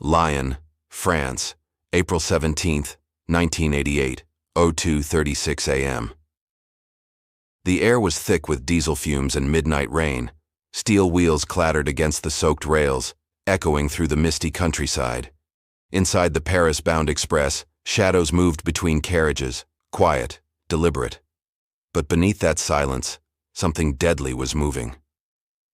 Lyon, France, April 17, 1988, 02:36 a.m. The air was thick with diesel fumes and midnight rain. Steel wheels clattered against the soaked rails, echoing through the misty countryside. Inside the Paris-bound express, shadows moved between carriages, quiet, deliberate. But beneath that silence, something deadly was moving.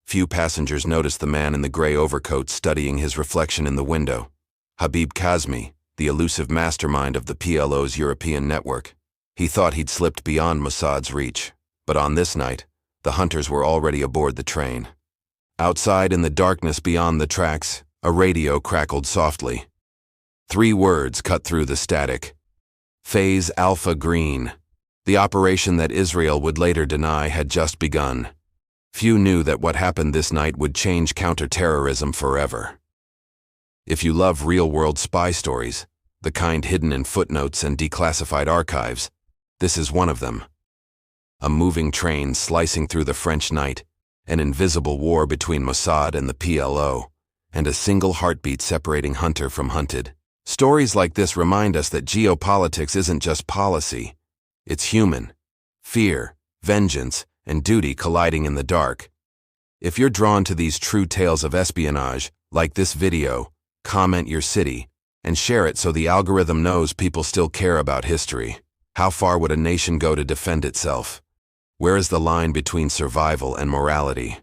Few passengers noticed the man in the gray overcoat studying his reflection in the window. Habib Kazmi, the elusive mastermind of the PLO's European network. He thought he'd slipped beyond Mossad's reach, but on this night, the hunters were already aboard the train. Outside in the darkness beyond the tracks, a radio crackled softly. 3 words cut through the static. Phase Alpha Green. The operation that Israel would later deny had just begun. Few knew that what happened this night would change counterterrorism forever. If you love real-world spy stories, the kind hidden in footnotes and declassified archives, this is one of them. A moving train slicing through the French night, an invisible war between Mossad and the PLO, and a single heartbeat separating hunter from hunted. Stories like this remind us that geopolitics isn't just policy. It's human. Fear, vengeance, and duty colliding in the dark. If you're drawn to these true tales of espionage, like this video, comment your city, and share it so the algorithm knows people still care about history. How far would a nation go to defend itself? Where is the line between survival and morality?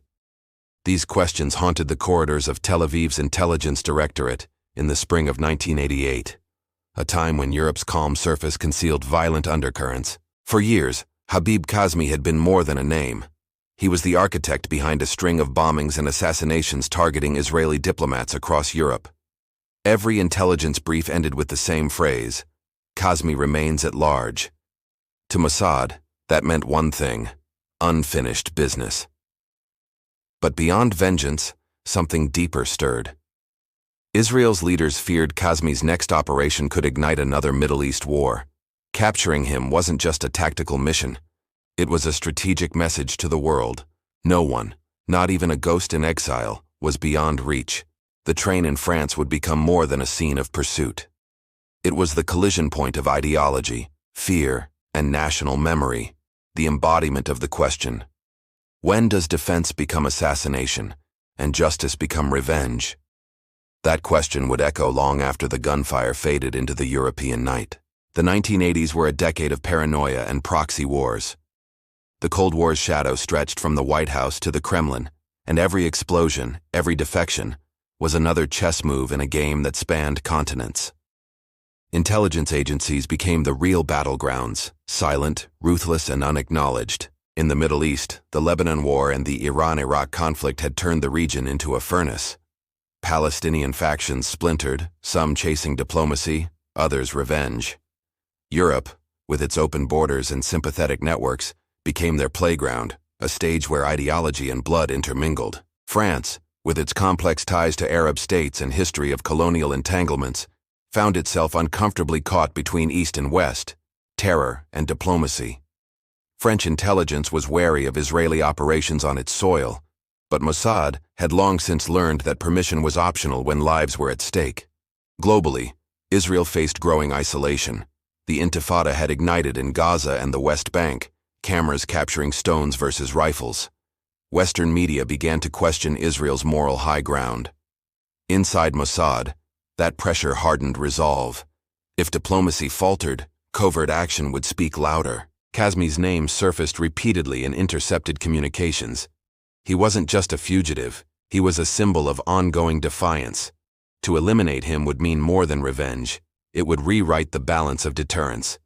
These questions haunted the corridors of Tel Aviv's intelligence directorate in the spring of 1988, a time when Europe's calm surface concealed violent undercurrents. For years, Habib Kazmi had been more than a name. He was the architect behind a string of bombings and assassinations targeting Israeli diplomats across Europe. Every intelligence brief ended with the same phrase: Kazmi remains at large. To Mossad, that meant one thing: unfinished business. But beyond vengeance, something deeper stirred. Israel's leaders feared Kazmi's next operation could ignite another Middle East war. Capturing him wasn't just a tactical mission. It was a strategic message to the world. No one, not even a ghost in exile, was beyond reach. The train in France would become more than a scene of pursuit. It was the collision point of ideology, fear, and national memory, the embodiment of the question: when does defense become assassination, and justice become revenge? That question would echo long after the gunfire faded into the European night. The 1980s were a decade of paranoia and proxy wars. The Cold War's shadow stretched from the White House to the Kremlin, and every explosion, every defection, was another chess move in a game that spanned continents. Intelligence agencies became the real battlegrounds, silent, ruthless, and unacknowledged. In the Middle East, the Lebanon War and the Iran-Iraq conflict had turned the region into a furnace. Palestinian factions splintered, some chasing diplomacy, others revenge. Europe, with its open borders and sympathetic networks, became their playground, a stage where ideology and blood intermingled. France, with its complex ties to Arab states and history of colonial entanglements, found itself uncomfortably caught between East and West, terror and diplomacy. French intelligence was wary of Israeli operations on its soil, but Mossad had long since learned that permission was optional when lives were at stake. Globally, Israel faced growing isolation. The Intifada had ignited in Gaza and the West Bank, cameras capturing stones versus rifles. Western media began to question Israel's moral high ground. Inside Mossad, that pressure hardened resolve. If diplomacy faltered, covert action would speak louder. Kazmi's name surfaced repeatedly in intercepted communications. He wasn't just a fugitive, he was a symbol of ongoing defiance. To eliminate him would mean more than revenge. It would rewrite the balance of deterrence.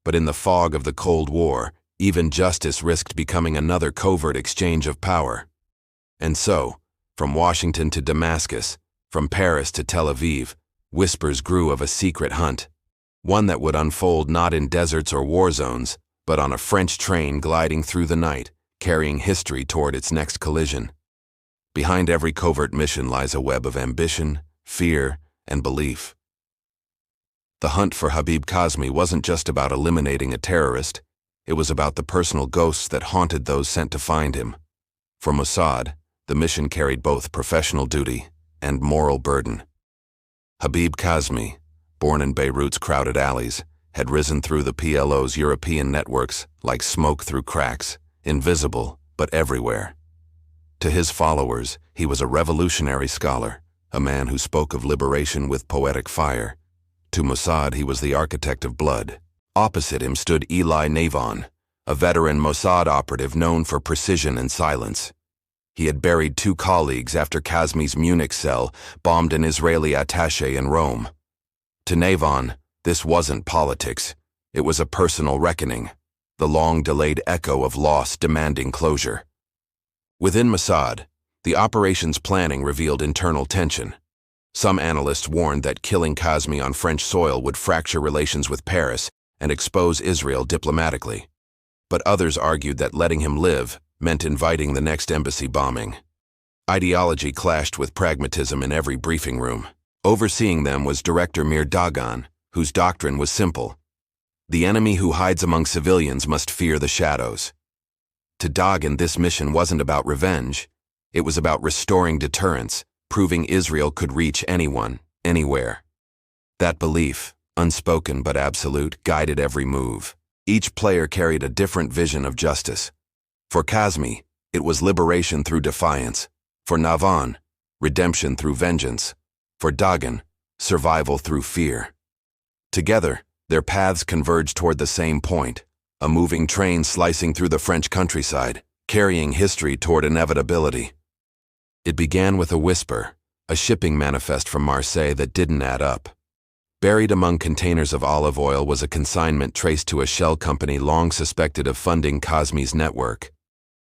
But in the fog of the Cold War, even justice risked becoming another covert exchange of power. And so, from Washington to Damascus, from Paris to Tel Aviv, whispers grew of a secret hunt, one that would unfold not in deserts or war zones, but on a French train gliding through the night, carrying history toward its next collision. Behind every covert mission lies a web of ambition, fear, and belief. The hunt for Habib Kazmi wasn't just about eliminating a terrorist, it was about the personal ghosts that haunted those sent to find him. For Mossad, the mission carried both professional duty and moral burden. Habib Kazmi, born in Beirut's crowded alleys, had risen through the PLO's European networks like smoke through cracks, invisible but everywhere. To his followers, he was a revolutionary scholar, a man who spoke of liberation with poetic fire. To Mossad, he was the architect of blood. Opposite him stood Lyon, a veteran Mossad operative known for precision and silence. He had buried 2 colleagues after Kazmi's Munich cell bombed an Israeli attaché in Rome. To Navon, this wasn't politics. It was a personal reckoning, the long-delayed echo of loss demanding closure. Within Mossad, the operations planning revealed internal tension. Some analysts warned that killing Kazmi on French soil would fracture relations with Paris and expose Israel diplomatically. But others argued that letting him live meant inviting the next embassy bombing. Ideology clashed with pragmatism in every briefing room. Overseeing them was Director Mir Dagan, whose doctrine was simple. The enemy who hides among civilians must fear the shadows. To Dagan, this mission wasn't about revenge. It was about restoring deterrence, proving Israel could reach anyone, anywhere. That belief, unspoken but absolute, guided every move. Each player carried a different vision of justice. For Kazmi, it was liberation through defiance. For Navon, redemption through vengeance. For Dagan, survival through fear. Together, their paths converged toward the same point, a moving train slicing through the French countryside, carrying history toward inevitability. It began with a whisper, a shipping manifest from Marseille that didn't add up. Buried among containers of olive oil was a consignment traced to a shell company long suspected of funding Kazmi's network.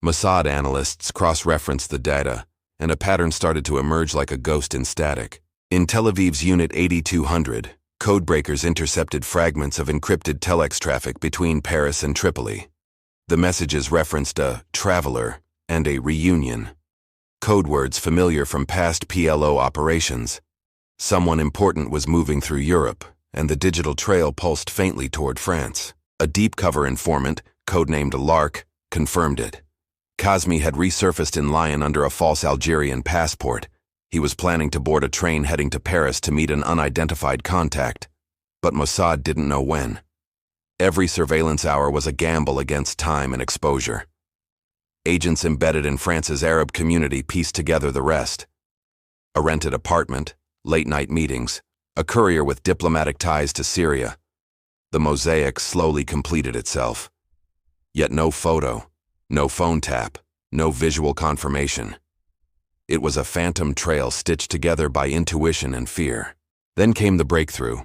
Mossad analysts cross-referenced the data, and a pattern started to emerge like a ghost in static. In Tel Aviv's Unit 8200, codebreakers intercepted fragments of encrypted telex traffic between Paris and Tripoli. The messages referenced a traveler and a reunion. Code words familiar from past PLO operations. Someone important was moving through Europe, and the digital trail pulsed faintly toward France. A deep cover informant, codenamed Lark, confirmed it. Kazmi had resurfaced in Lyon under a false Algerian passport. He was planning to board a train heading to Paris to meet an unidentified contact. But Mossad didn't know when. Every surveillance hour was a gamble against time and exposure. Agents embedded in France's Arab community pieced together the rest. A rented apartment, late-night meetings, a courier with diplomatic ties to Syria. The mosaic slowly completed itself. Yet no photo, no phone tap, no visual confirmation. It was a phantom trail stitched together by intuition and fear. Then came the breakthrough.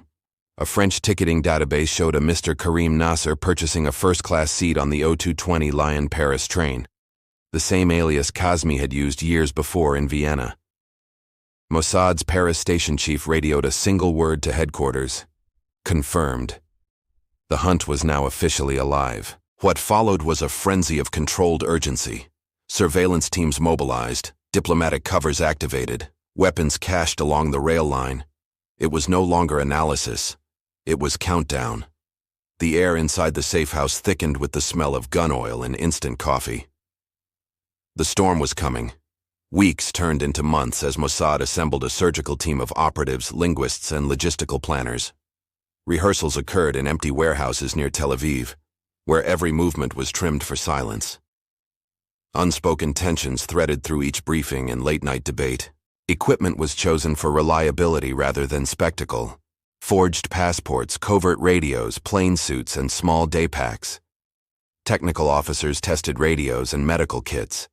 A French ticketing database showed a Mr. Karim Nasser purchasing a first-class seat on the 0220 Lyon-Paris train, the same alias Kazmi had used years before in Vienna. Mossad's Paris station chief radioed a single word to headquarters. Confirmed. The hunt was now officially alive. What followed was a frenzy of controlled urgency. Surveillance teams mobilized, diplomatic covers activated, weapons cached along the rail line. It was no longer analysis. It was countdown. The air inside the safe house thickened with the smell of gun oil and instant coffee. The storm was coming. Weeks turned into months as Mossad assembled a surgical team of operatives, linguists, and logistical planners. Rehearsals occurred in empty warehouses near Tel Aviv, where every movement was trimmed for silence. Unspoken tensions threaded through each briefing and late-night debate. Equipment was chosen for reliability rather than spectacle. Forged passports, covert radios, plane suits, and small day packs. Technical officers tested radios and medical kits.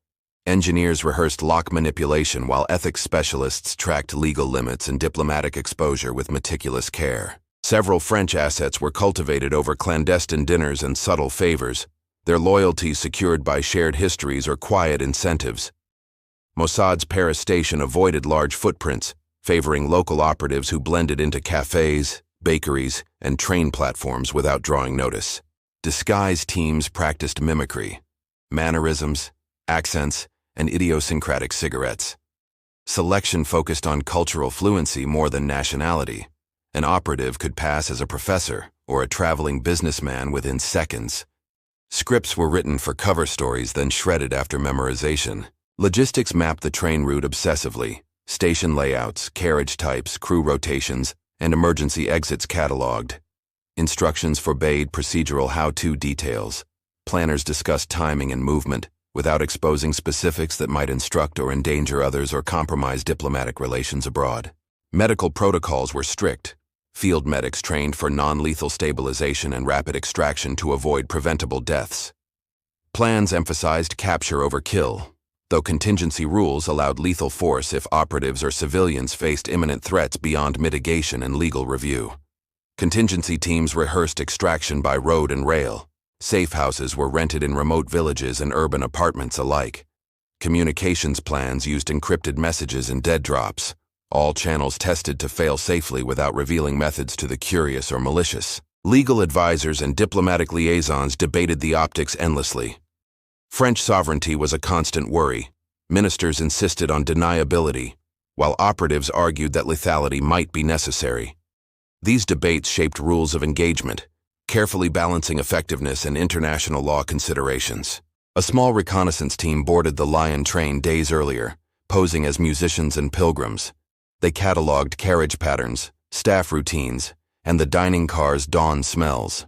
Engineers rehearsed lock manipulation while ethics specialists tracked legal limits and diplomatic exposure with meticulous care. Several French assets were cultivated over clandestine dinners and subtle favors, their loyalty secured by shared histories or quiet incentives. Mossad's Paris station avoided large footprints, favoring local operatives who blended into cafes, bakeries, and train platforms without drawing notice. Disguised teams practiced mimicry, mannerisms, accents, and idiosyncratic cigarettes. Selection focused on cultural fluency more than nationality. An operative could pass as a professor or a traveling businessman within seconds. Scripts were written for cover stories then shredded after memorization. Logistics mapped the train route obsessively, station layouts, carriage types, crew rotations, and emergency exits cataloged. Instructions forbade procedural how-to details. Planners discussed timing and movement, without exposing specifics that might instruct or endanger others or compromise diplomatic relations abroad. Medical protocols were strict. Field medics trained for non-lethal stabilization and rapid extraction to avoid preventable deaths. Plans emphasized capture over kill, though contingency rules allowed lethal force if operatives or civilians faced imminent threats beyond mitigation and legal review. Contingency teams rehearsed extraction by road and rail. Safe houses were rented in remote villages and urban apartments alike. Communications plans used encrypted messages and dead drops, all channels tested to fail safely without revealing methods to the curious or malicious. Legal advisors and diplomatic liaisons debated the optics endlessly. French sovereignty was a constant worry. Ministers insisted on deniability, while operatives argued that lethality might be necessary. These debates shaped rules of engagement, carefully balancing effectiveness and international law considerations. A small reconnaissance team boarded the Lyon train days earlier, posing as musicians and pilgrims. They cataloged carriage patterns, staff routines, and the dining car's dawn smells.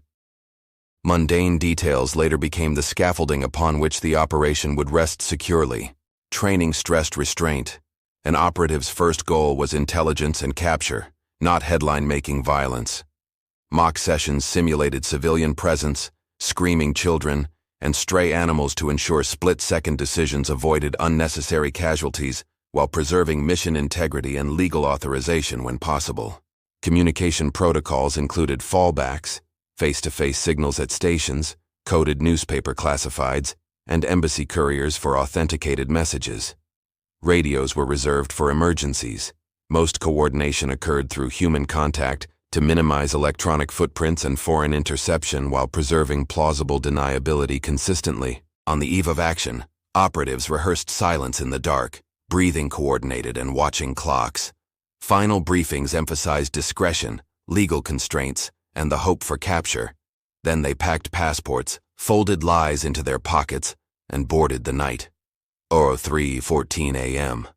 Mundane details later became the scaffolding upon which the operation would rest securely. Training stressed restraint. An operative's first goal was intelligence and capture, not headline-making violence. Mock sessions simulated civilian presence, screaming children, and stray animals to ensure split-second decisions avoided unnecessary casualties while preserving mission integrity and legal authorization when possible. Communication protocols included fallbacks, face-to-face signals at stations, coded newspaper classifieds, and embassy couriers for authenticated messages. Radios were reserved for emergencies. Most coordination occurred through human contact to minimize electronic footprints and foreign interception while preserving plausible deniability consistently. On the eve of action, operatives rehearsed silence in the dark, breathing coordinated and watching clocks. Final briefings emphasized discretion, legal constraints, and the hope for capture. Then they packed passports, folded lies into their pockets, and boarded the night. 03:14 a.m.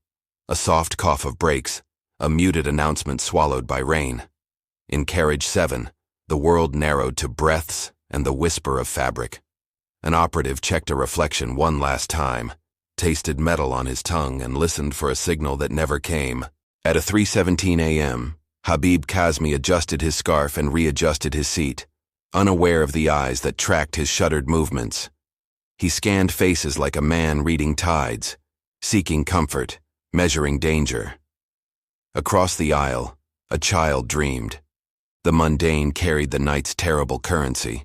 A soft cough of brakes, a muted announcement swallowed by rain. In carriage 7, the world narrowed to breaths and the whisper of fabric. An operative checked a reflection one last time, tasted metal on his tongue, and listened for a signal that never came. At 3:17 a.m., Habib Kazmi adjusted his scarf and readjusted his seat, unaware of the eyes that tracked his shuttered movements. He scanned faces like a man reading tides, seeking comfort, measuring danger. Across the aisle, a child dreamed. The mundane carried the night's terrible currency.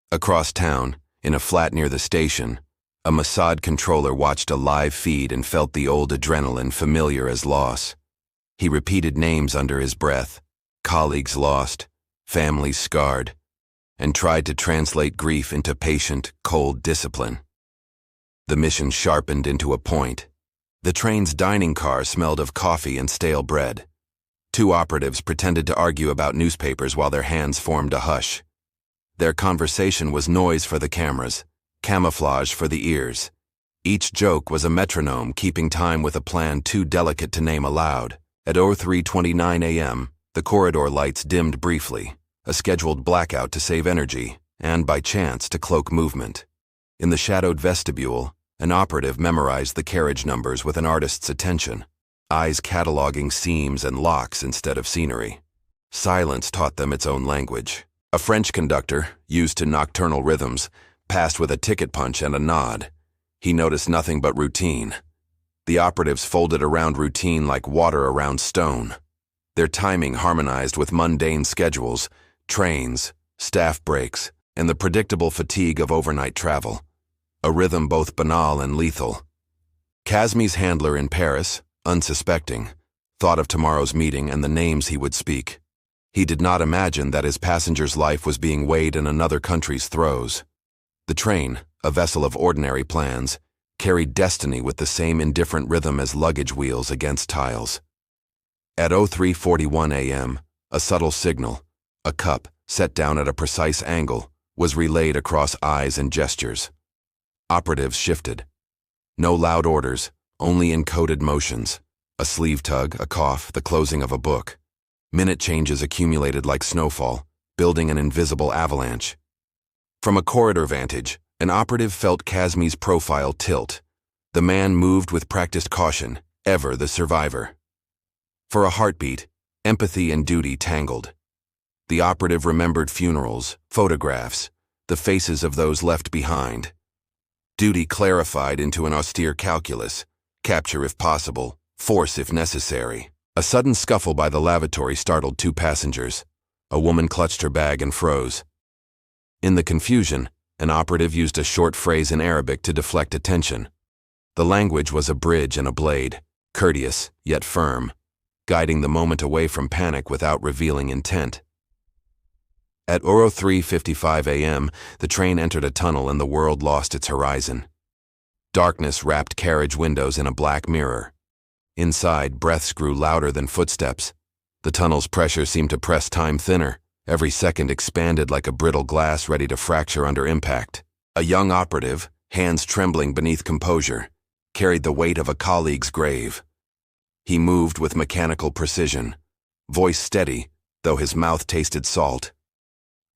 Across town, in a flat near the station, a Mossad controller watched a live feed and felt the old adrenaline familiar as loss. He repeated names under his breath, colleagues lost, families scarred, and tried to translate grief into patient, cold discipline. The mission sharpened into a point. The train's dining car smelled of coffee and stale bread. Two operatives pretended to argue about newspapers while their hands formed a hush. Their conversation was noise for the cameras, camouflage for the ears. Each joke was a metronome keeping time with a plan too delicate to name aloud. At 03:29 a.m., the corridor lights dimmed briefly, a scheduled blackout to save energy, and by chance to cloak movement. In the shadowed vestibule, an operative memorized the carriage numbers with an artist's attention, eyes cataloging seams and locks instead of scenery. Silence taught them its own language. A French conductor, used to nocturnal rhythms, passed with a ticket punch and a nod. He noticed nothing but routine. The operatives folded around routine like water around stone. Their timing harmonized with mundane schedules, trains, staff breaks, and the predictable fatigue of overnight travel. A rhythm both banal and lethal. Kazmi's handler in Paris, unsuspecting, thought of tomorrow's meeting and the names he would speak. He did not imagine that his passenger's life was being weighed in another country's throes. The train, a vessel of ordinary plans, carried destiny with the same indifferent rhythm as luggage wheels against tiles. At 03:41 a.m., a subtle signal, a cup set down at a precise angle, was relayed across eyes and gestures. Operatives shifted. No loud orders, only encoded motions. A sleeve tug, a cough, the closing of a book. Minute changes accumulated like snowfall, building an invisible avalanche. From a corridor vantage, an operative felt Kazmi's profile tilt. The man moved with practiced caution, ever the survivor. For a heartbeat, empathy and duty tangled. The operative remembered funerals, photographs, the faces of those left behind. Duty clarified into an austere calculus: capture if possible, force if necessary. A sudden scuffle by the lavatory startled two passengers. A woman clutched her bag and froze. In the confusion, an operative used a short phrase in Arabic to deflect attention. The language was a bridge and a blade, courteous yet firm, guiding the moment away from panic without revealing intent. At 3:55 a.m., the train entered a tunnel and the world lost its horizon. Darkness wrapped carriage windows in a black mirror. Inside, breaths grew louder than footsteps. The tunnel's pressure seemed to press time thinner. Every second expanded like a brittle glass ready to fracture under impact. A young operative, hands trembling beneath composure, carried the weight of a colleague's grave. He moved with mechanical precision, voice steady, though his mouth tasted salt.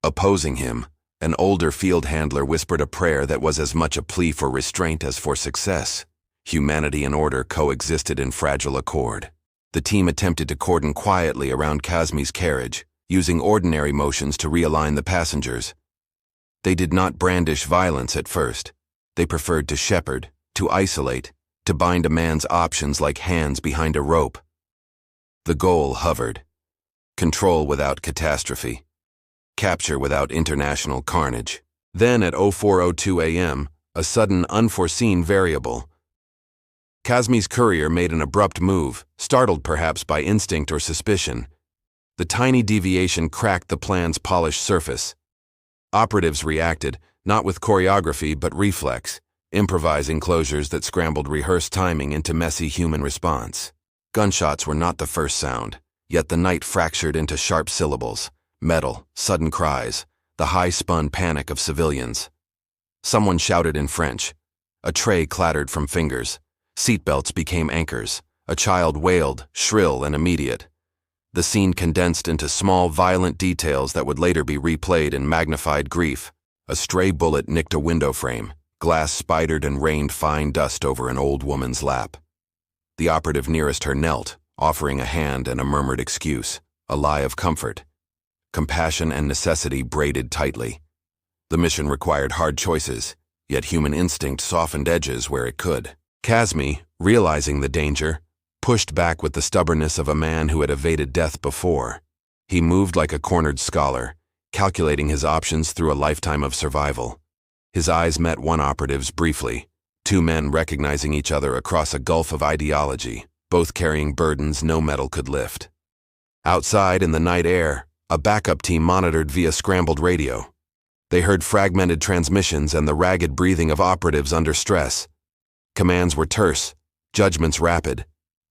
Opposing him, an older field handler whispered a prayer that was as much a plea for restraint as for success. Humanity and order coexisted in fragile accord. The team attempted to cordon quietly around Kazmi's carriage, using ordinary motions to realign the passengers. They did not brandish violence at first. They preferred to shepherd, to isolate, to bind a man's options like hands behind a rope. The goal hovered: control without catastrophe, capture without international carnage. Then at 04:02 a.m., a sudden unforeseen variable. Kazmi's courier made an abrupt move, startled perhaps by instinct or suspicion. The tiny deviation cracked the plan's polished surface. Operatives reacted, not with choreography but reflex, improvising closures that scrambled rehearsed timing into messy human response. Gunshots were not the first sound, yet the night fractured into sharp syllables, metal, sudden cries, the high-spun panic of civilians. Someone shouted in French. A tray clattered from fingers. Seatbelts became anchors. A child wailed, shrill and immediate. The scene condensed into small, violent details that would later be replayed in magnified grief. A stray bullet nicked a window frame. Glass spidered and rained fine dust over an old woman's lap. The operative nearest her knelt, offering a hand and a murmured excuse, a lie of comfort. Compassion and necessity braided tightly. The mission required hard choices, yet human instinct softened edges where it could. Kazmi, realizing the danger, pushed back with the stubbornness of a man who had evaded death before. He moved like a cornered scholar, calculating his options through a lifetime of survival. His eyes met one operative's briefly, two men recognizing each other across a gulf of ideology, both carrying burdens no metal could lift. Outside in the night air, a backup team monitored via scrambled radio. They heard fragmented transmissions and the ragged breathing of operatives under stress. Commands were terse, judgments rapid.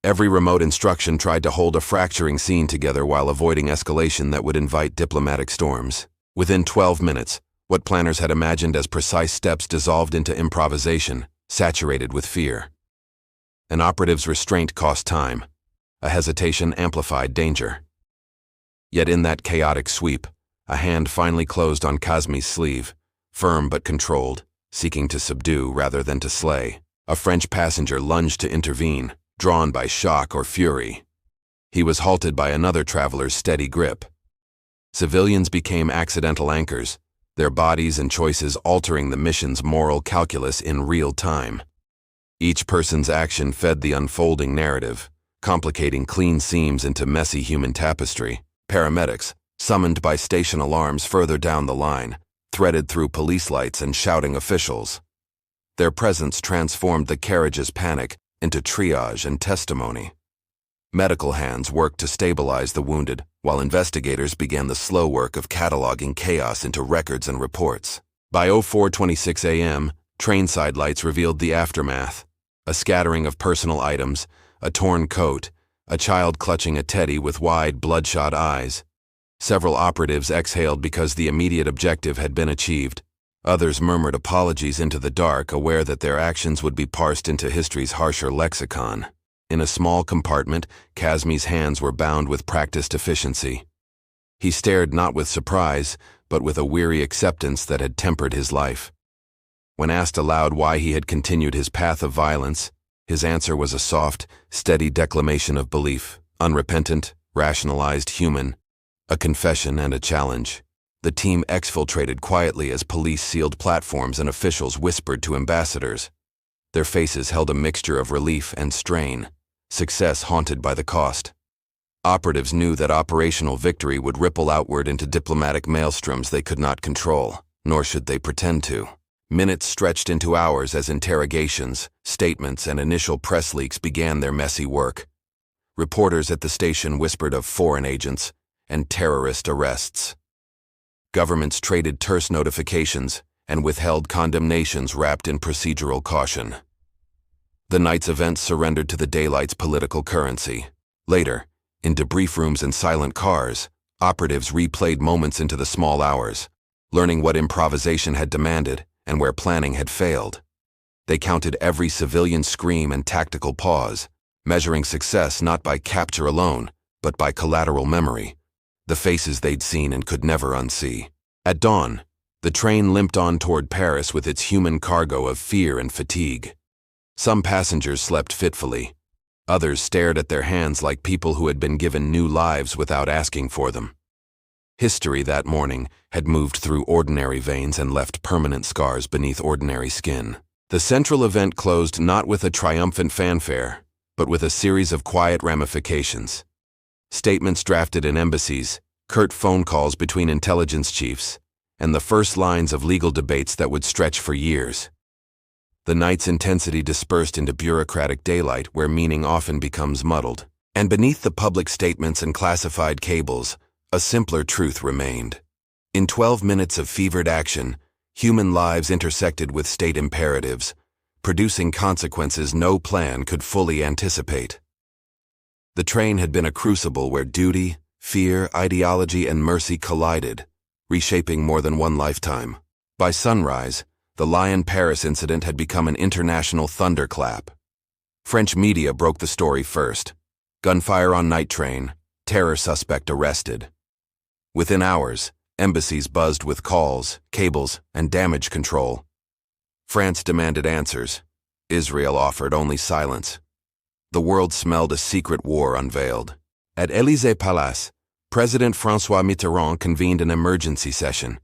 Every remote instruction tried to hold a fracturing scene together while avoiding escalation that would invite diplomatic storms. Within 12 minutes, what planners had imagined as precise steps dissolved into improvisation, saturated with fear. An operative's restraint cost time. A hesitation amplified danger. Yet in that chaotic sweep, a hand finally closed on Kazmi's sleeve, firm but controlled, seeking to subdue rather than to slay. A French passenger lunged to intervene, drawn by shock or fury. He was halted by another traveler's steady grip. Civilians became accidental anchors, their bodies and choices altering the mission's moral calculus in real time. Each person's action fed the unfolding narrative, complicating clean seams into messy human tapestry. Paramedics, summoned by station alarms further down the line, threaded through police lights and shouting officials. Their presence transformed the carriage's panic into triage and testimony. Medical hands worked to stabilize the wounded, while investigators began the slow work of cataloging chaos into records and reports. By 04:26 a.m., trainside lights revealed the aftermath: a scattering of personal items, a torn coat, a child clutching a teddy with wide, bloodshot eyes. Several operatives exhaled because the immediate objective had been achieved. Others murmured apologies into the dark, aware that their actions would be parsed into history's harsher lexicon. In a small compartment, Kazmi's hands were bound with practiced efficiency. He stared not with surprise, but with a weary acceptance that had tempered his life. When asked aloud why he had continued his path of violence, his answer was a soft, steady declamation of belief, unrepentant, rationalized, human, a confession and a challenge. The team exfiltrated quietly as police sealed platforms and officials whispered to ambassadors. Their faces held a mixture of relief and strain, success haunted by the cost. Operatives knew that operational victory would ripple outward into diplomatic maelstroms they could not control, nor should they pretend to. Minutes stretched into hours as interrogations, statements, and initial press leaks began their messy work. Reporters at the station whispered of foreign agents and terrorist arrests. Governments traded terse notifications and withheld condemnations wrapped in procedural caution. The night's events surrendered to the daylight's political currency. Later, in debrief rooms and silent cars, operatives replayed moments into the small hours, learning what improvisation had demanded and where planning had failed. They counted every civilian scream and tactical pause, measuring success not by capture alone, but by collateral memory, the faces they'd seen and could never unsee. At dawn, the train limped on toward Paris with its human cargo of fear and fatigue. Some passengers slept fitfully. Others stared at their hands like people who had been given new lives without asking for them. History that morning had moved through ordinary veins and left permanent scars beneath ordinary skin. The central event closed not with a triumphant fanfare, but with a series of quiet ramifications. Statements drafted in embassies, curt phone calls between intelligence chiefs, and the first lines of legal debates that would stretch for years. The night's intensity dispersed into bureaucratic daylight where meaning often becomes muddled. And beneath the public statements and classified cables, a simpler truth remained. In 12 minutes of fevered action, human lives intersected with state imperatives, producing consequences no plan could fully anticipate. The train had been a crucible where duty, fear, ideology, and mercy collided, reshaping more than one lifetime. By sunrise, the Lyon-Paris incident had become an international thunderclap. French media broke the story first. Gunfire on night train, terror suspect arrested. Within hours, embassies buzzed with calls, cables, and damage control. France demanded answers. Israel offered only silence. The world smelled a secret war unveiled. At Élysée Palace, President François Mitterrand convened an emergency session.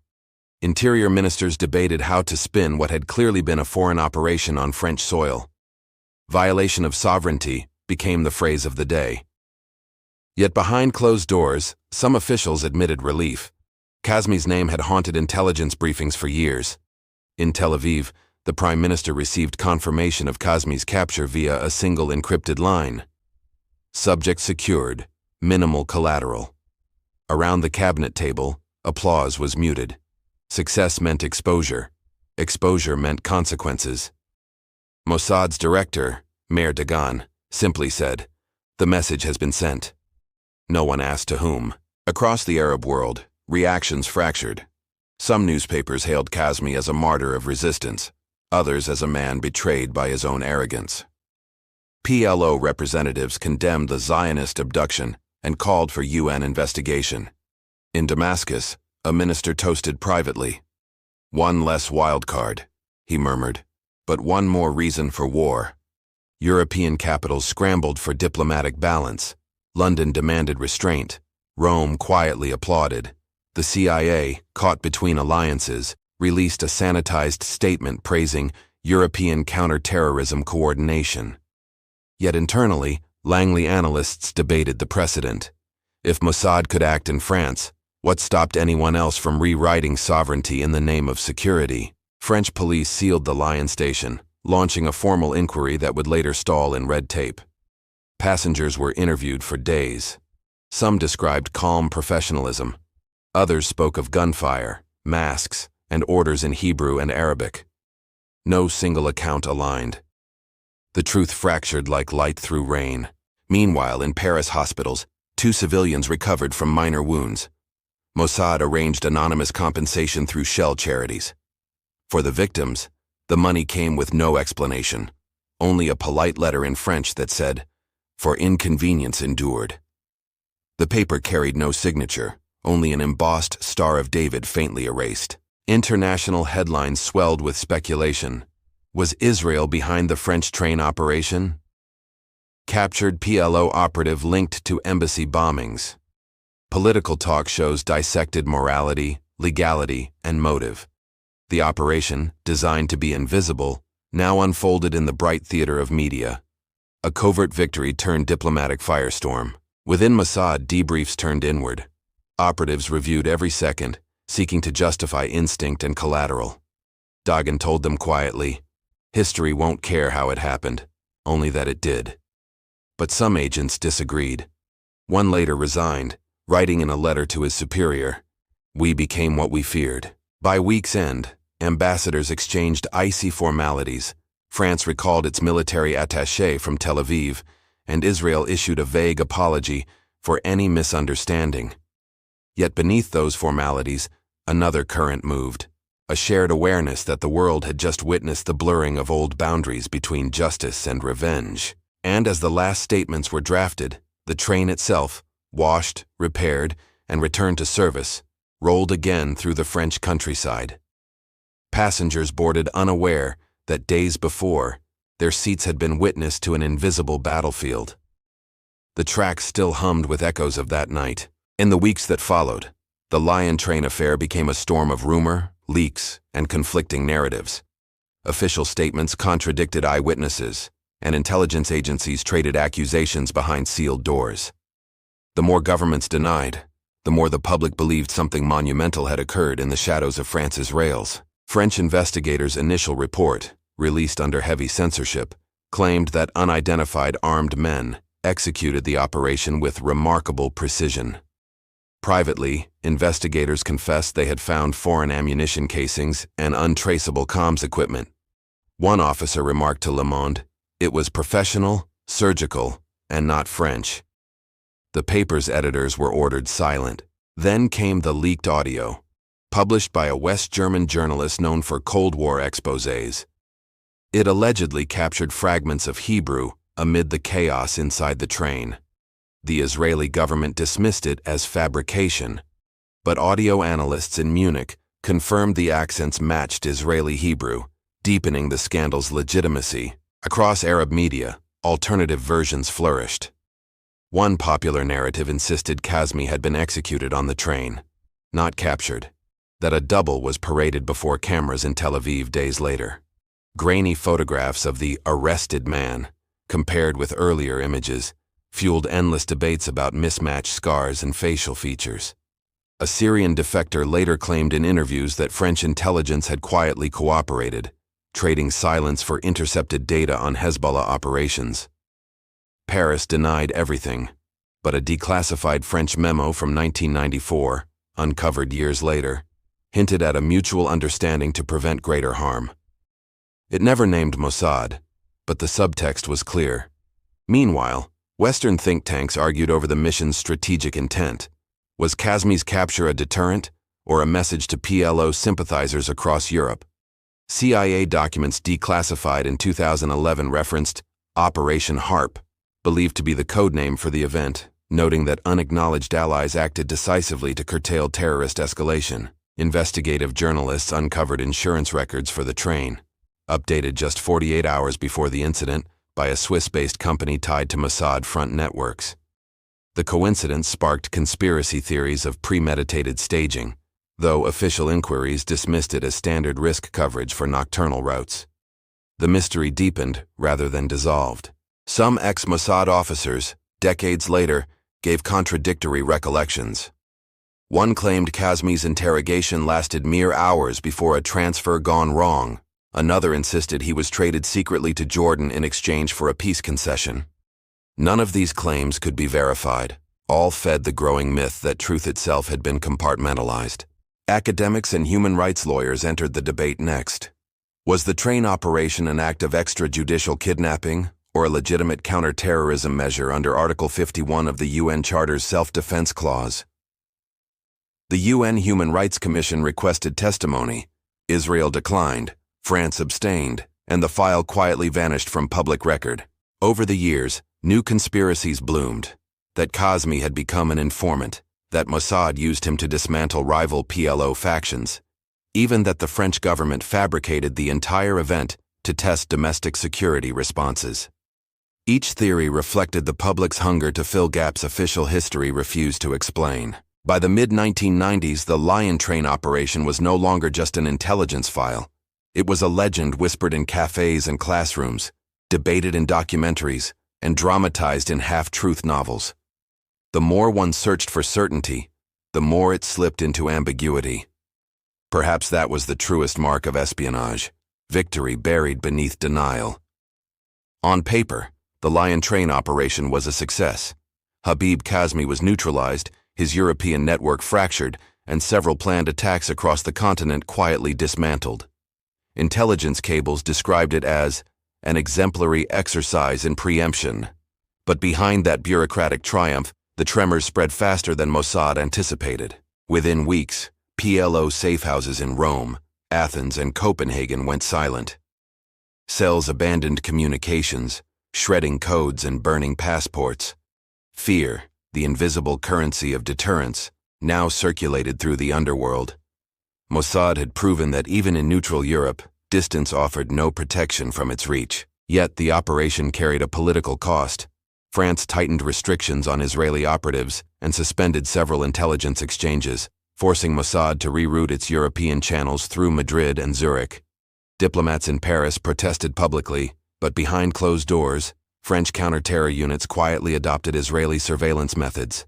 Interior ministers debated how to spin what had clearly been a foreign operation on French soil. Violation of sovereignty became the phrase of the day. Yet behind closed doors, some officials admitted relief. Kazmi's name had haunted intelligence briefings for years. In Tel Aviv, the Prime Minister received confirmation of Kazmi's capture via a single encrypted line. Subject secured, minimal collateral. Around the cabinet table, applause was muted. Success meant exposure. Exposure meant consequences. Mossad's director, Mayor Dagan, simply said, "The message has been sent." No one asked to whom. Across the Arab world, reactions fractured. Some newspapers hailed Kazmi as a martyr of resistance, others as a man betrayed by his own arrogance. PLO representatives condemned the Zionist abduction and called for UN investigation. In Damascus, a minister toasted privately. "One less wildcard," he murmured, "but one more reason for war." European capitals scrambled for diplomatic balance. London demanded restraint. Rome quietly applauded. The CIA, caught between alliances, released a sanitized statement praising European counter-terrorism coordination. Yet internally, Langley analysts debated the precedent. If Mossad could act in France, what stopped anyone else from rewriting sovereignty in the name of security? French police sealed the Lyon station, launching a formal inquiry that would later stall in red tape. Passengers were interviewed for days. Some described calm professionalism. Others spoke of gunfire, masks, and orders in Hebrew and Arabic. No single account aligned. The truth fractured like light through rain. Meanwhile, in Paris hospitals, 2 civilians recovered from minor wounds. Mossad arranged anonymous compensation through shell charities. For the victims, the money came with no explanation, only a polite letter in French that said, for inconvenience endured. The paper carried no signature, only an embossed Star of David faintly erased. International headlines swelled with speculation. Was Israel behind the French train operation? Captured PLO operative linked to embassy bombings. Political talk shows dissected morality, legality, and motive. The operation, designed to be invisible, now unfolded in the bright theater of media. A covert victory turned diplomatic firestorm. Within Mossad, debriefs turned inward. Operatives reviewed every second, seeking to justify instinct and collateral. Dagan told them quietly, "History won't care how it happened, only that it did." But some agents disagreed. One later resigned, writing in a letter to his superior, "We became what we feared." By week's end, ambassadors exchanged icy formalities. France recalled its military attaché from Tel Aviv, and Israel issued a vague apology for any misunderstanding. Yet beneath those formalities, another current moved, a shared awareness that the world had just witnessed the blurring of old boundaries between justice and revenge. And as the last statements were drafted, the train itself, washed, repaired, and returned to service, rolled again through the French countryside. Passengers boarded unaware that days before, their seats had been witness to an invisible battlefield. The tracks still hummed with echoes of that night. In the weeks that followed, the Lyon train affair became a storm of rumor, leaks, and conflicting narratives. Official statements contradicted eyewitnesses, and intelligence agencies traded accusations behind sealed doors. The more governments denied, the more the public believed something monumental had occurred in the shadows of France's rails. French investigators' initial report, released under heavy censorship, claimed that unidentified armed men executed the operation with remarkable precision. Privately, investigators confessed they had found foreign ammunition casings and untraceable comms equipment. One officer remarked to Le Monde, "It was professional, surgical, and not French." The paper's editors were ordered silent. Then came the leaked audio, published by a West German journalist known for Cold War exposés. It allegedly captured fragments of Hebrew amid the chaos inside the train. The Israeli government dismissed it as fabrication, but audio analysts in Munich confirmed the accents matched Israeli Hebrew, deepening the scandal's legitimacy. Across Arab media, alternative versions flourished. One popular narrative insisted Kazmi had been executed on the train, not captured, that a double was paraded before cameras in Tel Aviv days later. Grainy photographs of the arrested man, compared with earlier images, fueled endless debates about mismatched scars and facial features. A Syrian defector later claimed in interviews that French intelligence had quietly cooperated, trading silence for intercepted data on Hezbollah operations. Paris denied everything, but a declassified French memo from 1994, uncovered years later, hinted at a mutual understanding to prevent greater harm. It never named Mossad, but the subtext was clear. Meanwhile, Western think tanks argued over the mission's strategic intent. Was Kazmi's capture a deterrent, or a message to PLO sympathizers across Europe? CIA documents declassified in 2011 referenced Operation HARP, believed to be the codename for the event, noting that unacknowledged allies acted decisively to curtail terrorist escalation. Investigative journalists uncovered insurance records for the train, updated just 48 hours before the incident by a Swiss-based company tied to Mossad front networks. The coincidence sparked conspiracy theories of premeditated staging, though official inquiries dismissed it as standard risk coverage for nocturnal routes. The mystery deepened rather than dissolved. Some ex-Mossad officers, decades later, gave contradictory recollections. One claimed Kazmi's interrogation lasted mere hours before a transfer gone wrong. Another insisted he was traded secretly to Jordan in exchange for a peace concession. None of these claims could be verified. All fed the growing myth that truth itself had been compartmentalized. Academics and human rights lawyers entered the debate next. Was the train operation an act of extrajudicial kidnapping, or a legitimate counterterrorism measure under Article 51 of the UN Charter's Self-Defense Clause? The UN Human Rights Commission requested testimony. Israel declined, France abstained, and the file quietly vanished from public record. Over the years, New conspiracies bloomed. That Kazmi had become an informant, that Mossad used him to dismantle rival PLO factions, even that the French government fabricated the entire event to test domestic security responses. Each theory reflected the public's hunger to fill gaps official history refused to explain. By the mid-1990s, the Lyon train operation was no longer just an intelligence file. It was a legend whispered in cafes and classrooms, debated in documentaries, and dramatized in half-truth novels. The more one searched for certainty, the more it slipped into ambiguity. Perhaps that was the truest mark of espionage, victory buried beneath denial. On paper, the Lyon train operation was a success. Habib Kazmi was neutralized, his European network fractured, and several planned attacks across the continent quietly dismantled. Intelligence cables described it as an exemplary exercise in preemption. But behind that bureaucratic triumph, the tremors spread faster than Mossad anticipated. Within weeks, PLO safehouses in Rome, Athens, and Copenhagen went silent. Cells abandoned communications, shredding codes and burning passports. Fear, the invisible currency of deterrence, now circulated through the underworld. Mossad had proven that even in neutral Europe, distance offered no protection from its reach. Yet the operation carried a political cost. France tightened restrictions on Israeli operatives and suspended several intelligence exchanges, forcing Mossad to reroute its European channels through Madrid and Zurich. Diplomats in Paris protested publicly, but behind closed doors, French counter-terror units quietly adopted Israeli surveillance methods.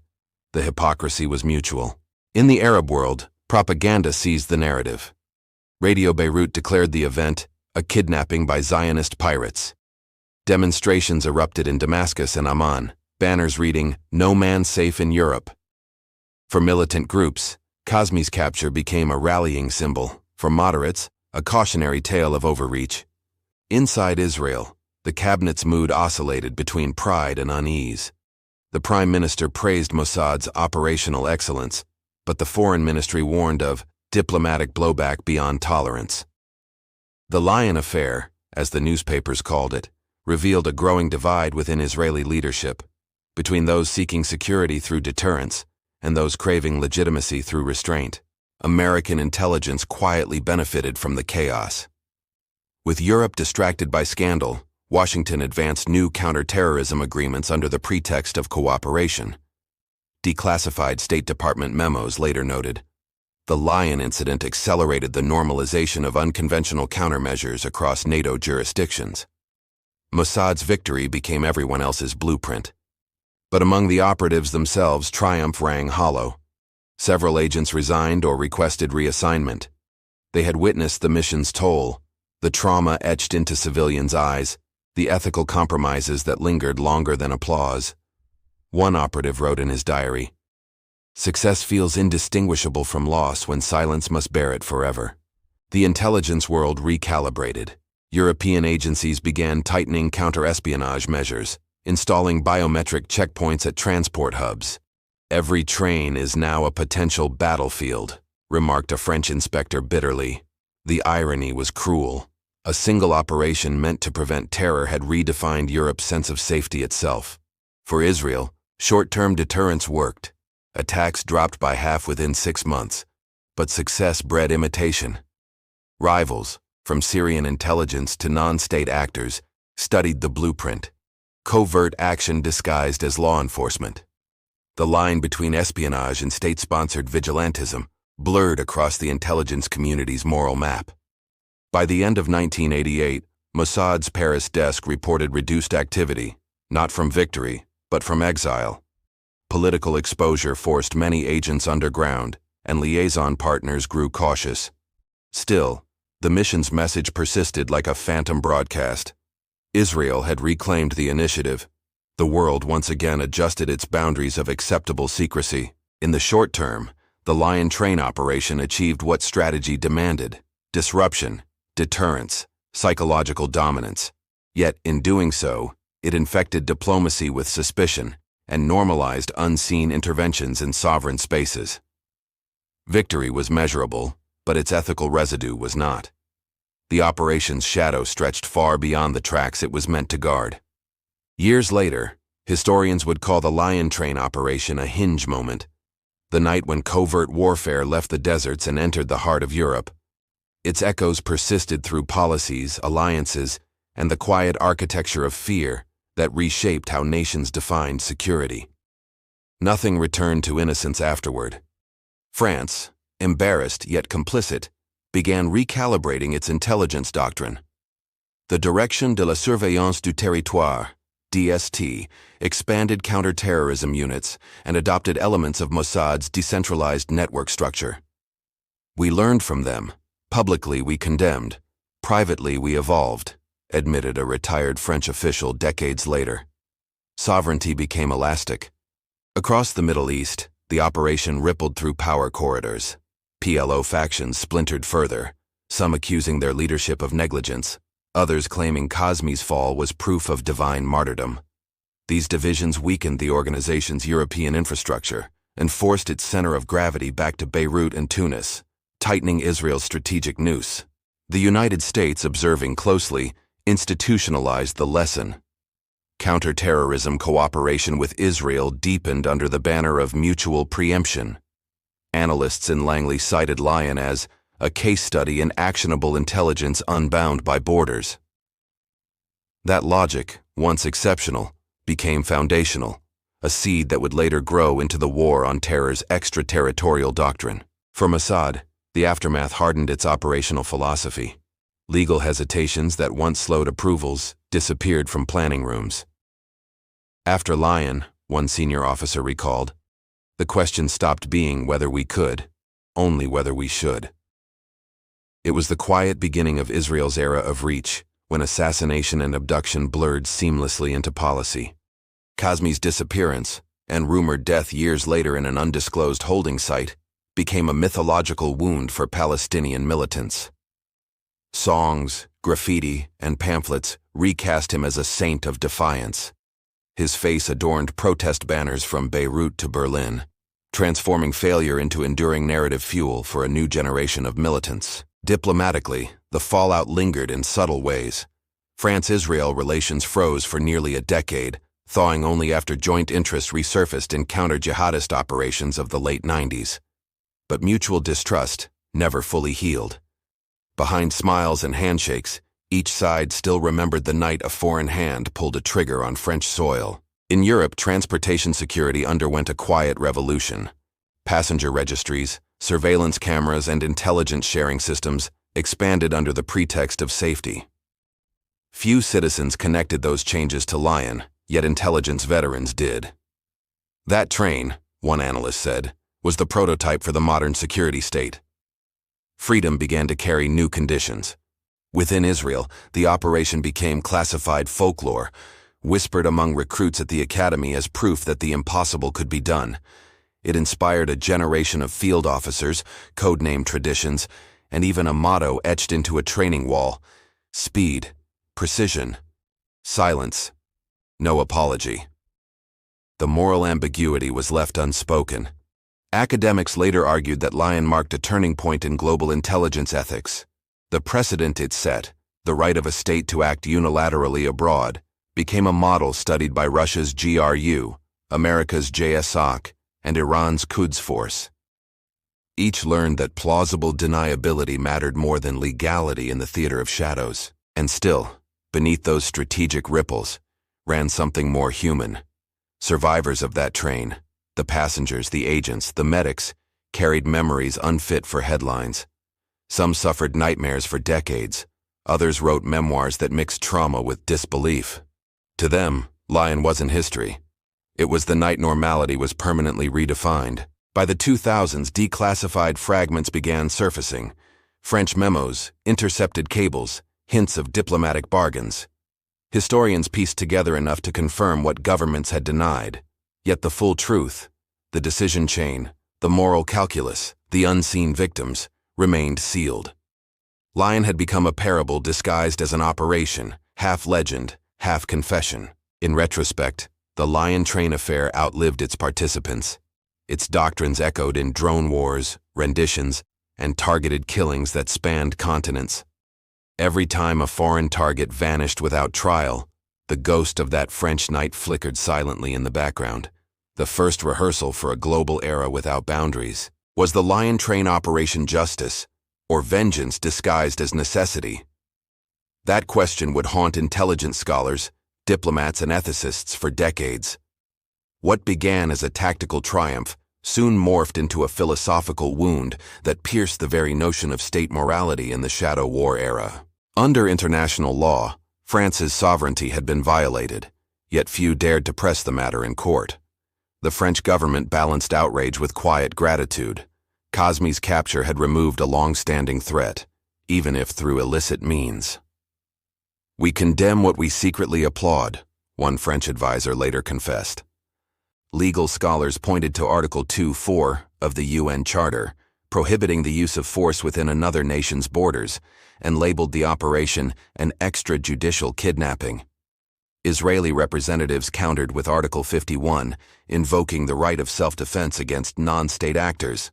The hypocrisy was mutual. In the Arab world, propaganda seized the narrative. Radio Beirut declared the event a kidnapping by Zionist pirates. Demonstrations erupted in Damascus and Amman, banners reading, "No man safe in Europe." For militant groups, Kazmi's capture became a rallying symbol. For moderates, a cautionary tale of overreach. Inside Israel, the cabinet's mood oscillated between pride and unease. The prime minister praised Mossad's operational excellence, but the foreign ministry warned of diplomatic blowback beyond tolerance. The Lyon affair, as the newspapers called it, revealed a growing divide within Israeli leadership, between those seeking security through deterrence and those craving legitimacy through restraint. American intelligence quietly benefited from the chaos. With Europe distracted by scandal, Washington advanced new counterterrorism agreements under the pretext of cooperation. Declassified State Department memos later noted, the Lyon incident accelerated the normalization of unconventional countermeasures across NATO jurisdictions. Mossad's victory became everyone else's blueprint. But among the operatives themselves, triumph rang hollow. Several agents resigned or requested reassignment. They had witnessed the mission's toll, the trauma etched into civilians' eyes, the ethical compromises that lingered longer than applause. One operative wrote in his diary, "Success feels indistinguishable from loss when silence must bear it forever." The intelligence world recalibrated. European agencies began tightening counter-espionage measures, installing biometric checkpoints at transport hubs. "Every train is now a potential battlefield," remarked a French inspector bitterly. The irony was cruel. A single operation meant to prevent terror had redefined Europe's sense of safety itself. For Israel, short-term deterrence worked. Attacks dropped by half within 6 months, but success bred imitation. Rivals, from Syrian intelligence to non-state actors, studied the blueprint. Covert action disguised as law enforcement. The line between espionage and state-sponsored vigilantism blurred across the intelligence community's moral map. By the end of 1988, Mossad's Paris desk reported reduced activity, not from victory, but from exile. Political exposure forced many agents underground, and liaison partners grew cautious. Still, the mission's message persisted like a phantom broadcast. Israel had reclaimed the initiative. The world once again adjusted its boundaries of acceptable secrecy. In the short term, the Lyon train operation achieved what strategy demanded: disruption, deterrence, psychological dominance. Yet, in doing so, it infected diplomacy with suspicion and normalized unseen interventions in sovereign spaces. Victory was measurable, but its ethical residue was not. The operation's shadow stretched far beyond the tracks it was meant to guard. Years later, Historians would call the Lyon train operation a hinge moment, the night when covert warfare left the deserts and entered the heart of Europe. Its echoes persisted through policies, alliances, and the quiet architecture of fear that reshaped how nations defined security. Nothing returned to innocence afterward. France, embarrassed yet complicit, began recalibrating its intelligence doctrine. The Direction de la Surveillance du Territoire, DST, expanded counterterrorism units and adopted elements of Mossad's decentralized network structure. We learned from them. Publicly we condemned. Privately we evolved, admitted a retired French official decades later. Sovereignty became elastic. Across the Middle East, the operation rippled through power corridors. PLO factions splintered further, some accusing their leadership of negligence, others claiming Kazmi's fall was proof of divine martyrdom. These divisions weakened the organization's European infrastructure and forced its center of gravity back to Beirut and Tunis, tightening Israel's strategic noose. The United States, observing closely, institutionalized the lesson. Counterterrorism cooperation with Israel deepened under the banner of mutual preemption. Analysts in Langley cited Lyon as a case study in actionable intelligence unbound by borders. That logic, once exceptional, became foundational, a seed that would later grow into the War on Terror's extraterritorial doctrine. For Mossad, the aftermath hardened its operational philosophy. Legal hesitations that once slowed approvals disappeared from planning rooms. After Lyon, one senior officer recalled, the question stopped being whether we could, only whether we should. It was the quiet beginning of Israel's era of reach, when assassination and abduction blurred seamlessly into policy. Kazmi's disappearance, and rumored death years later in an undisclosed holding site, became a mythological wound for Palestinian militants. Songs, graffiti, and pamphlets recast him as a saint of defiance. His face adorned protest banners from Beirut to Berlin, transforming failure into enduring narrative fuel for a new generation of militants. Diplomatically, the fallout lingered in subtle ways. France-Israel relations froze for nearly a decade, thawing only after joint interests resurfaced in counter-jihadist operations of the late 90s. But mutual distrust never fully healed. Behind smiles and handshakes, each side still remembered the night a foreign hand pulled a trigger on French soil. In Europe, transportation security underwent a quiet revolution. Passenger registries, surveillance cameras, and intelligence sharing systems expanded under the pretext of safety. Few citizens connected those changes to Lyon, yet intelligence veterans did. That train, one analyst said, was the prototype for the modern security state. Freedom began to carry new conditions. Within Israel, the operation became classified folklore, whispered among recruits at the academy as proof that the impossible could be done. It inspired a generation of field officers, codename traditions, and even a motto etched into a training wall: speed, precision, silence, no apology. The moral ambiguity was left unspoken. Academics later argued that Lyon marked a turning point in global intelligence ethics. The precedent it set, the right of a state to act unilaterally abroad, became a model studied by Russia's GRU, America's JSOC, and Iran's Quds Force. Each learned that plausible deniability mattered more than legality in the theater of shadows. And still, beneath those strategic ripples, ran something more human. Survivors of that train, the passengers, the agents, the medics, carried memories unfit for headlines. Some suffered nightmares for decades. Others wrote memoirs that mixed trauma with disbelief. To them, Lyon wasn't history. It was the night normality was permanently redefined. By the 2000s, declassified fragments began surfacing. French memos, intercepted cables, hints of diplomatic bargains. Historians pieced together enough to confirm what governments had denied. Yet the full truth, the decision chain, the moral calculus, the unseen victims, remained sealed. Lyon had become a parable disguised as an operation, half legend, half confession. In retrospect, the Lyon train affair outlived its participants. Its doctrines echoed in drone wars, renditions, and targeted killings that spanned continents. Every time a foreign target vanished without trial, The ghost of that French night flickered silently in the background. The first rehearsal for a global era without boundaries. Was the Lyon train Operation Justice, or vengeance disguised as necessity? That question would haunt intelligence scholars, diplomats, and ethicists for decades. What began as a tactical triumph soon morphed into a philosophical wound that pierced the very notion of state morality in the Shadow War era. Under international law, France's sovereignty had been violated, yet few dared to press the matter in court. The French government balanced outrage with quiet gratitude. Kazmi's capture had removed a long-standing threat, even if through illicit means. "We condemn what we secretly applaud," one French advisor later confessed. Legal scholars pointed to Article 2.4 of the UN Charter, prohibiting the use of force within another nation's borders, and labeled the operation an extrajudicial kidnapping. Israeli representatives countered with Article 51, invoking the right of self-defense against non-state actors.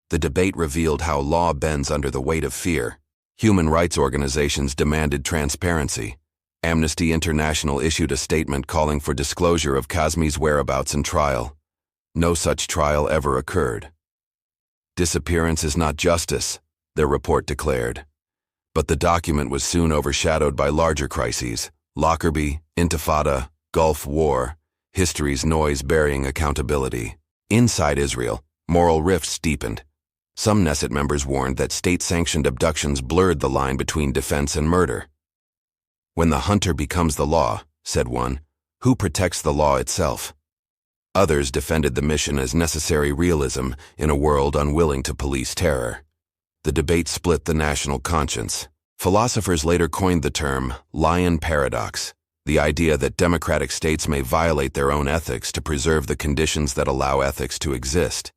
The debate revealed how law bends under the weight of fear. Human rights organizations demanded transparency. Amnesty International issued a statement calling for disclosure of Kazmi's whereabouts and trial. No such trial ever occurred. "Disappearance is not justice," their report declared. But the document was soon overshadowed by larger crises: Lockerbie, Intifada, Gulf War, history's noise burying accountability. Inside Israel, moral rifts deepened. Some Knesset members warned that state-sanctioned abductions blurred the line between defense and murder. "When the hunter becomes the law," said one, "who protects the law itself?" Others defended the mission as necessary realism in a world unwilling to police terror. The debate split the national conscience. Philosophers later coined the term Lyon paradox, the idea that democratic states may violate their own ethics to preserve the conditions that allow ethics to exist.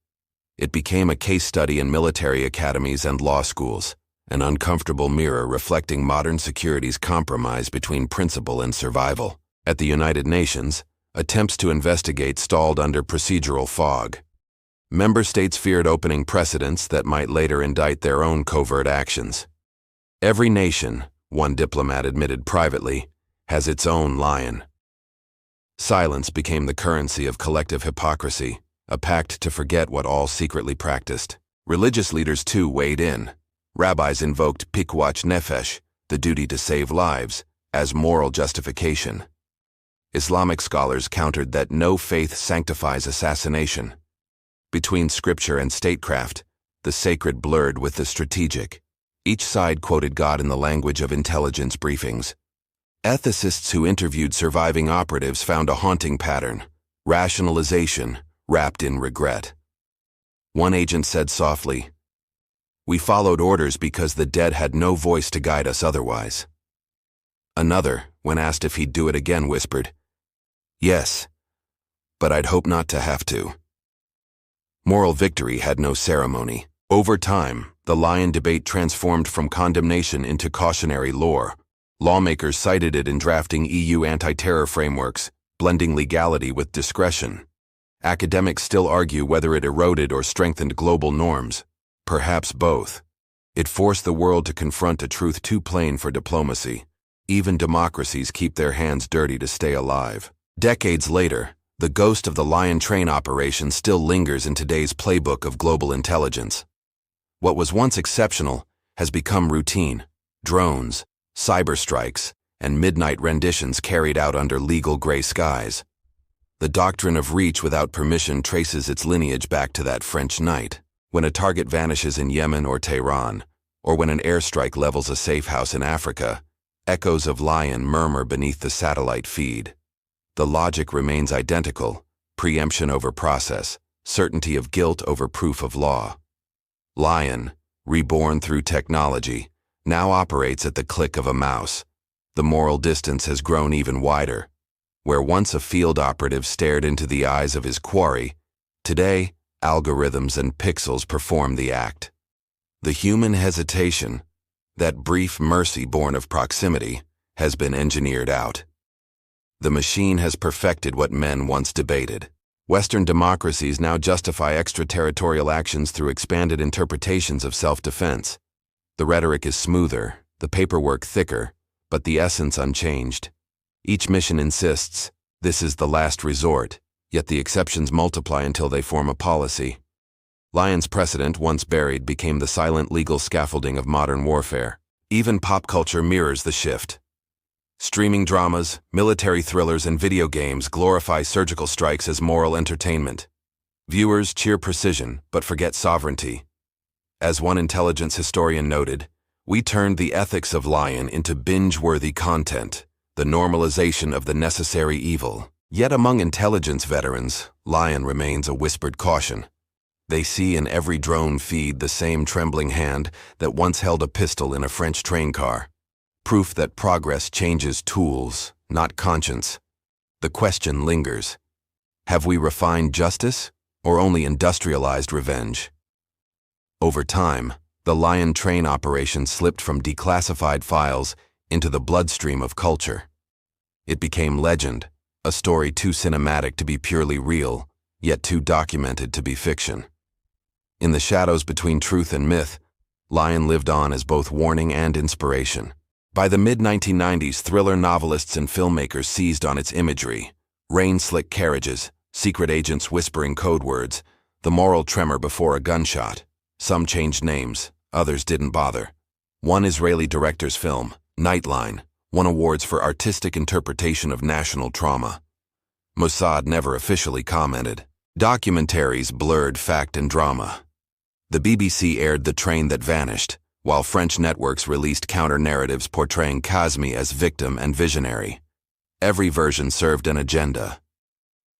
It became a case study in military academies and law schools, an uncomfortable mirror reflecting modern security's compromise between principle and survival. At the United Nations, attempts to investigate stalled under procedural fog. Member states feared opening precedents that might later indict their own covert actions. "Every nation," one diplomat admitted privately, "has its own lion." Silence became the currency of collective hypocrisy, a pact to forget what all secretly practiced. Religious leaders too weighed in. Rabbis invoked pikuach nefesh, the duty to save lives, as moral justification. Islamic scholars countered that no faith sanctifies assassination. Between scripture and statecraft, the sacred blurred with the strategic. Each side quoted God in the language of intelligence briefings. Ethicists who interviewed surviving operatives found a haunting pattern: rationalization wrapped in regret. One agent said softly, "We followed orders because the dead had no voice to guide us otherwise." Another, when asked if he'd do it again, whispered, "Yes, but I'd hope not to have to." Moral victory had no ceremony. Over time, the Lyon debate transformed from condemnation into cautionary lore. Lawmakers cited it in drafting EU anti-terror frameworks, blending legality with discretion. Academics still argue whether it eroded or strengthened global norms. Perhaps both. It forced the world to confront a truth too plain for diplomacy. Even democracies keep their hands dirty to stay alive. Decades later, the ghost of the Lyon train operation still lingers in today's playbook of global intelligence. What was once exceptional has become routine: drones, cyber strikes, and midnight renditions carried out under legal gray skies. The doctrine of reach without permission traces its lineage back to that French night, when a target vanishes in Yemen or Tehran, or when an airstrike levels a safe house in Africa. Echoes of Lyon murmur beneath the satellite feed. The logic remains identical: preemption over process, certainty of guilt over proof of law. Lyon, reborn through technology, now operates at the click of a mouse. The moral distance has grown even wider. Where once a field operative stared into the eyes of his quarry, today algorithms and pixels perform the act. The human hesitation, that brief mercy born of proximity, has been engineered out. The machine has perfected what men once debated. Western democracies now justify extraterritorial actions through expanded interpretations of self-defense. The rhetoric is smoother, the paperwork thicker, but the essence unchanged. Each mission insists, this is the last resort, yet the exceptions multiply until they form a policy. Lyon's precedent, once buried, became the silent legal scaffolding of modern warfare. Even pop culture mirrors the shift. Streaming dramas, military thrillers, and video games glorify surgical strikes as moral entertainment. Viewers cheer precision, but forget sovereignty. As one intelligence historian noted, we turned the ethics of Lyon into binge-worthy content, the normalization of the necessary evil. Yet among intelligence veterans, Lyon remains a whispered caution. They see in every drone feed the same trembling hand that once held a pistol in a French train car. Proof that progress changes tools, not conscience. The question lingers. Have we refined justice, or only industrialized revenge? Over time, the Lyon train operation slipped from declassified files into the bloodstream of culture. It became legend, a story too cinematic to be purely real, yet too documented to be fiction. In the shadows between truth and myth, Lyon lived on as both warning and inspiration. By the mid-1990s, thriller novelists and filmmakers seized on its imagery. Rain-slick carriages, secret agents whispering code words, the moral tremor before a gunshot. Some changed names, others didn't bother. One Israeli director's film, Nightline, won awards for artistic interpretation of national trauma. Mossad never officially commented. Documentaries blurred fact and drama. The BBC aired The Train That Vanished, while French networks released counter-narratives portraying Kazmi as victim and visionary. Every version served an agenda.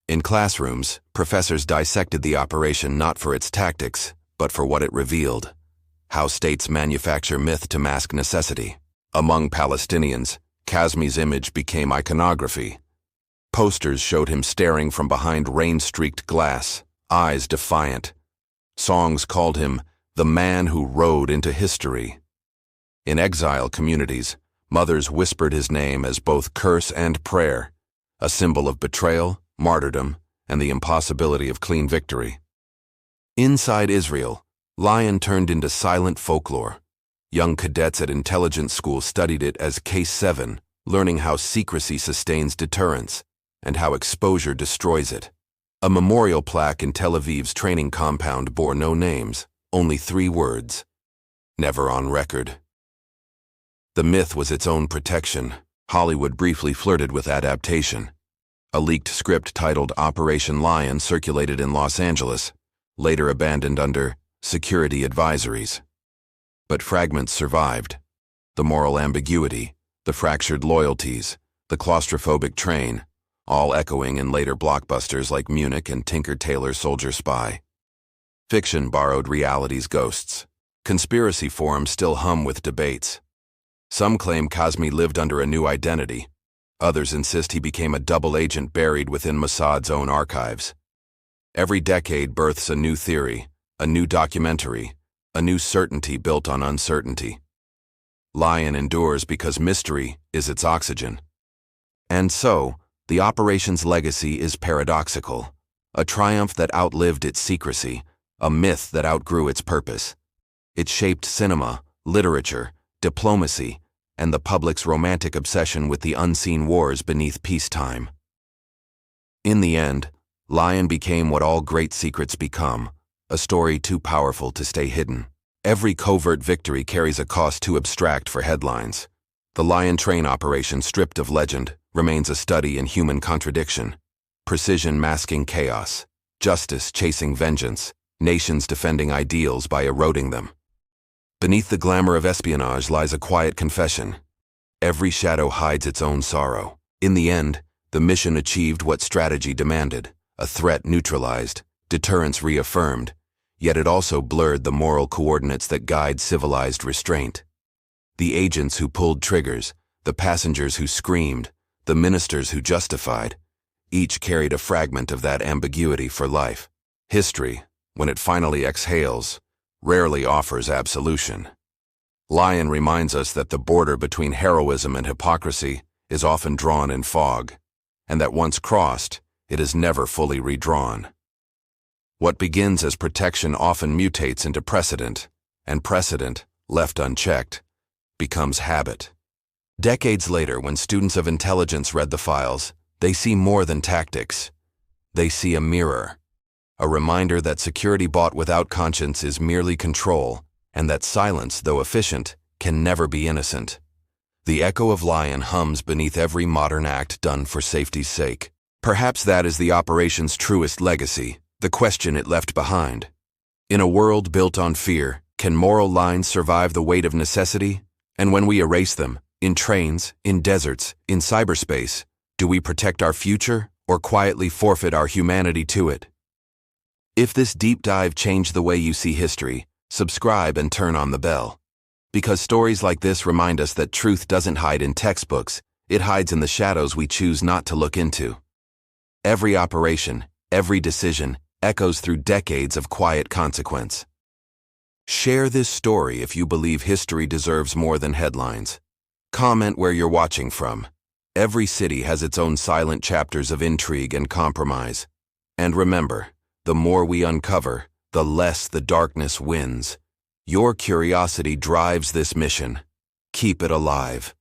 In classrooms, professors dissected the operation not for its tactics, but for what it revealed. How states manufacture myth to mask necessity. Among Palestinians, Kazmi's image became iconography. Posters showed him staring from behind rain-streaked glass, eyes defiant. Songs called him the man who rode into history. In exile communities, mothers whispered his name as both curse and prayer, a symbol of betrayal, martyrdom, and the impossibility of clean victory. Inside Israel, Lyon turned into silent folklore. Young cadets at intelligence school studied it as Case 7, learning how secrecy sustains deterrence and how exposure destroys it. A memorial plaque in Tel Aviv's training compound bore no names, only 3 words: never on record. The myth was its own protection. Hollywood briefly flirted with adaptation. A leaked script titled Operation Lyon circulated in Los Angeles, later abandoned under security advisories. But fragments survived. The moral ambiguity, the fractured loyalties, the claustrophobic train, all echoing in later blockbusters like Munich and Tinker Tailor Soldier Spy. Fiction borrowed reality's ghosts. Conspiracy forums still hum with debates. Some claim Kazmi lived under a new identity. Others insist he became a double agent buried within Mossad's own archives. Every decade births a new theory, a new documentary, a new certainty built on uncertainty. Lyon endures because mystery is its oxygen. And so, the operation's legacy is paradoxical, a triumph that outlived its secrecy, a myth that outgrew its purpose. It shaped cinema, literature, diplomacy, and the public's romantic obsession with the unseen wars beneath peacetime. In the end, Lyon became what all great secrets become, a story too powerful to stay hidden. Every covert victory carries a cost too abstract for headlines. The Lyon train operation, stripped of legend, remains a study in human contradiction. Precision masking chaos, justice chasing vengeance, nations defending ideals by eroding them. Beneath the glamour of espionage lies a quiet confession. Every shadow hides its own sorrow. In the end, the mission achieved what strategy demanded, a threat neutralized, deterrence reaffirmed, yet it also blurred the moral coordinates that guide civilized restraint. The agents who pulled triggers, the passengers who screamed, the ministers who justified, each carried a fragment of that ambiguity for life. History, when it finally exhales, rarely offers absolution. Lyon reminds us that the border between heroism and hypocrisy is often drawn in fog, and that once crossed, it is never fully redrawn. What begins as protection often mutates into precedent, and precedent, left unchecked, becomes habit. Decades later, when students of intelligence read the files, they see more than tactics. They see a mirror, a reminder that security bought without conscience is merely control, and that silence, though efficient, can never be innocent. The echo of Lyon hums beneath every modern act done for safety's sake. Perhaps that is the operation's truest legacy, the question it left behind. In a world built on fear, can moral lines survive the weight of necessity? And when we erase them, in trains, in deserts, in cyberspace, do we protect our future or quietly forfeit our humanity to it? If this deep dive changed the way you see history, subscribe and turn on the bell. Because stories like this remind us that truth doesn't hide in textbooks, it hides in the shadows we choose not to look into. Every operation, every decision, echoes through decades of quiet consequence. Share this story if you believe history deserves more than headlines. Comment where you're watching from. Every city has its own silent chapters of intrigue and compromise. And remember, the more we uncover, the less the darkness wins. Your curiosity drives this mission. Keep it alive.